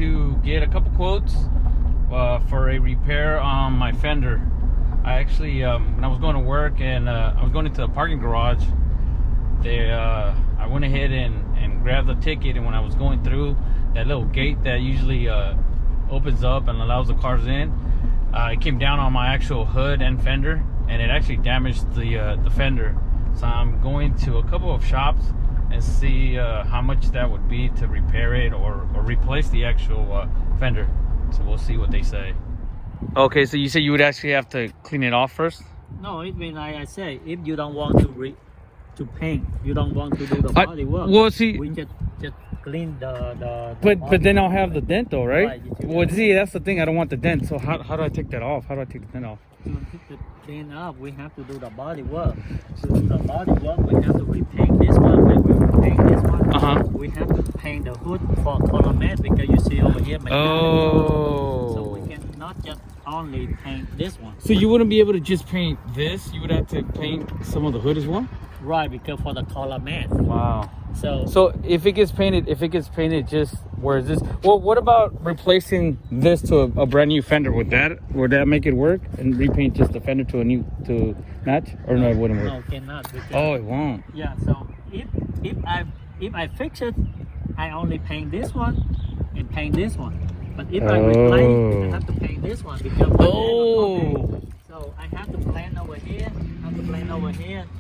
to get a couple quotes for a repair on my Fender. I actually, when I was going to work and I was going into the parking garage, I went ahead and grabbed the ticket, and when I was going through that little gate that usually opens up and allows the cars in, it came down on my actual hood and fender, and it actually damaged the fender. So I'm going to a couple of shops and see how much that would be to repair it or replace the actual fender. So we'll see what they say. Okay, so you said you would actually have to clean it off first? No, it means like I say, if you don't want to paint, you don't want to do the body work. Well, see, we just clean the but then I'll have the dent though, right? Right, well, see, that's the thing. I don't want the dent. So how do I take that off? How do I take the dent off? To take the dent off, we have to do the body work. To do the body work, we have to repaint this one. When we repaint this one, we have to paint the hood for color mat, because you see over here, so we cannot just only paint this one. So you wouldn't be able to just paint this? You would have to paint some of the hood as well? Right, because for the color mat. Wow. So if it gets painted just where is this? Well, what about replacing this to a brand new fender? Would that make it work and repaint just the fender to match? Or no, it wouldn't work. No, cannot. Oh, it won't. Yeah. So if I fix it, I only paint this one and paint this one. But if I replace, I have to paint this one because so I have to blend over here.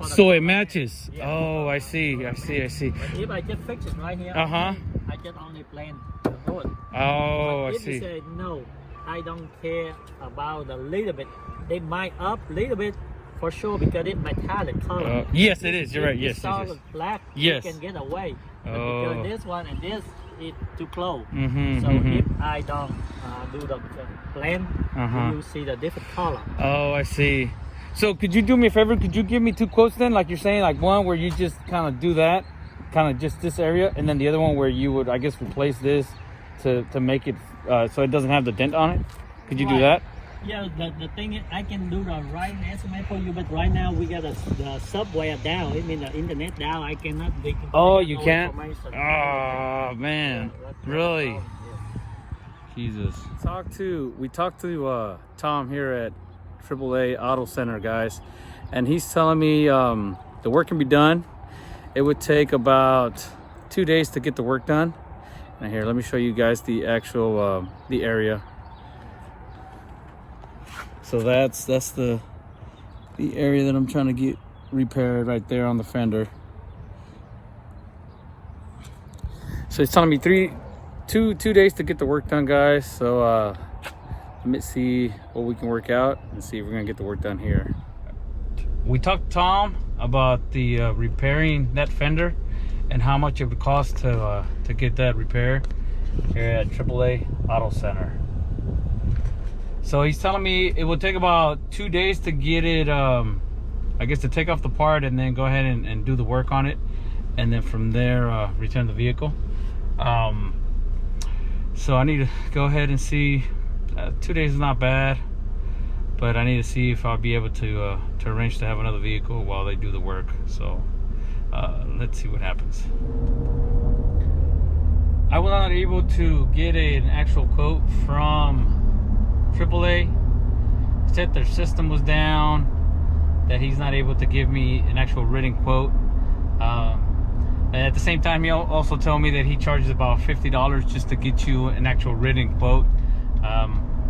So it matches. Yeah. Oh, I see. But if I just fix it right here, I just only blend the hood. Oh, but I if see. you say no, I don't care about a little bit. They might up a little bit for sure because it's metallic color. Yes, it is. You're right. Yes, solid black. Yes. You can get away. But because this one and this is too close. So if I don't do the blend, you see the different color. Oh, I see. So could you do me a favor? Could you give me two quotes then? Like you're saying, like one where you just kind of do that, kind of just this area, and then the other one where you would, I guess, replace this to make it so it doesn't have the dent on it. Could you do that? Yeah, the thing is, I can do the right estimate for you, but right now we got the subway down. I mean the internet down. I cannot. You can't. Oh man, really? Jesus. We talked to Tom here at AAA Auto Center, guys, and he's telling me the work can be done. It would take about 2 days to get the work done. Now here, let me show you guys the actual the area. So that's the area that I'm trying to get repaired right there on the fender. So he's telling me two days to get the work done, guys. So let me see what we can work out and see if we're gonna get the work done here. We talked to Tom about the repairing that fender and how much it would cost to get that repair here at AAA Auto Center. So he's telling me it will take about 2 days to get it, I guess, to take off the part and then go ahead and do the work on it, and then from there return the vehicle. So I need to go ahead and see. 2 days is not bad, but I need to see if I'll be able to arrange to have another vehicle while they do the work. So let's see what happens. I was not able to get an actual quote from AAA. He said their system was down, that he's not able to give me an actual written quote. At the same time, he also told me that he charges about $50 just to get you an actual written quote,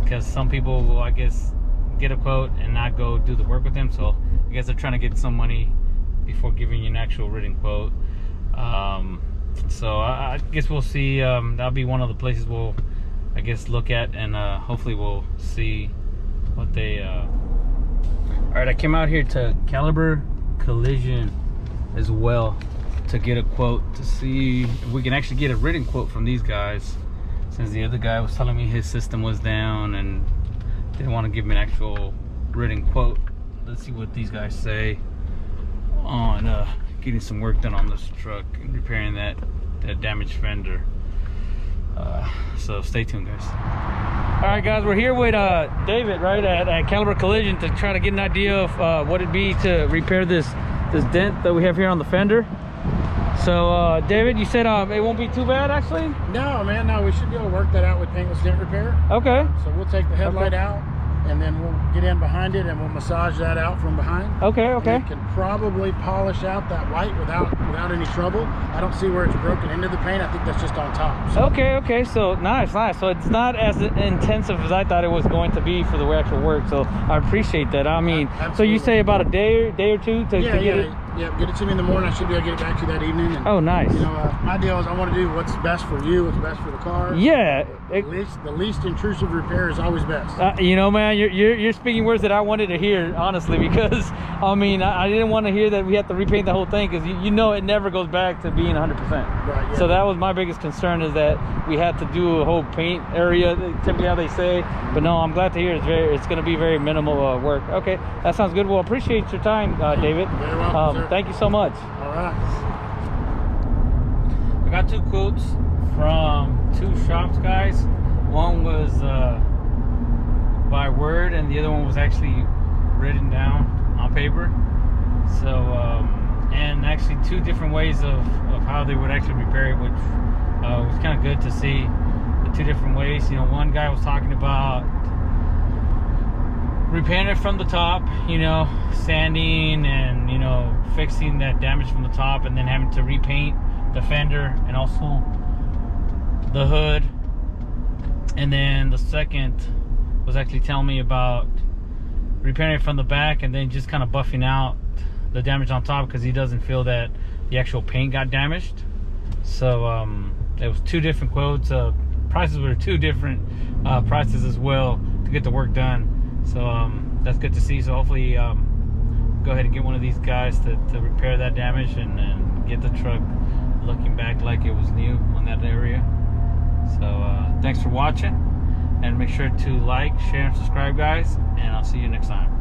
because some people will, I guess, get a quote and not go do the work with him. So I guess they're trying to get some money before giving you an actual written quote. So I guess we'll see. That'll be one of the places we'll, I guess, look at, and hopefully we'll see what they all right, I came out here to Caliber Collision as well to get a quote to see if we can actually get a written quote from these guys, since the other guy was telling me his system was down and didn't want to give me an actual written quote. Let's see what these guys say on getting some work done on this truck and repairing that damaged fender. So stay tuned, guys. All right, guys, we're here with David, right, at Caliber Collision to try to get an idea of what it'd be to repair this dent that we have here on the fender. So David, you said it won't be too bad actually? No, man, no, we should be able to work that out with paintless dent repair. Okay. So we'll take the headlight out, and then we'll get in behind it and we'll massage that out from behind. Okay, okay. And we can probably polish out that white without any trouble. I don't see where it's broken into the paint. I think that's just on top. So. Okay, okay. So nice. So it's not as intensive as I thought it was going to be for the actual work. So I appreciate that. I mean, so you say about a day or two to get it? Yeah, get it to me in the morning. I should be able to get it back to you that evening. And, oh, nice. You know, my deal is I want to do what's best for you, what's best for the car. Yeah. The least intrusive repair is always best. You know, man, you're speaking words that I wanted to hear, honestly, because I mean, I didn't want to hear that we have to repaint the whole thing, because you know it never goes back to being 100%. Right. Yeah. So that was my biggest concern, is that we had to do a whole paint area, typically how they say. But no, I'm glad to hear it's going to be very minimal work. Okay, that sounds good. Well, appreciate your time, David. Very welcome, sir. Thank you so much. All right. I got 2 quotes from 2 shops, guys. One was by word, and the other one was actually written down on paper. So and actually 2 different ways of how they would actually repair it, which was kind of good to see the 2 different ways. You know, one guy was talking about repainting it from the top, you know, sanding and, you know, fixing that damage from the top, and then having to repaint the fender and also the hood. And then the second was actually telling me about repairing it from the back and then just kind of buffing out the damage on top, because he doesn't feel that the actual paint got damaged. So it was 2 different quotes. Prices were 2 different prices as well to get the work done. So that's good to see. So hopefully go ahead and get one of these guys to repair that damage and get the truck looking back like it was new on that area. So thanks for watching, and make sure to like, share, and subscribe, guys, and I'll see you next time.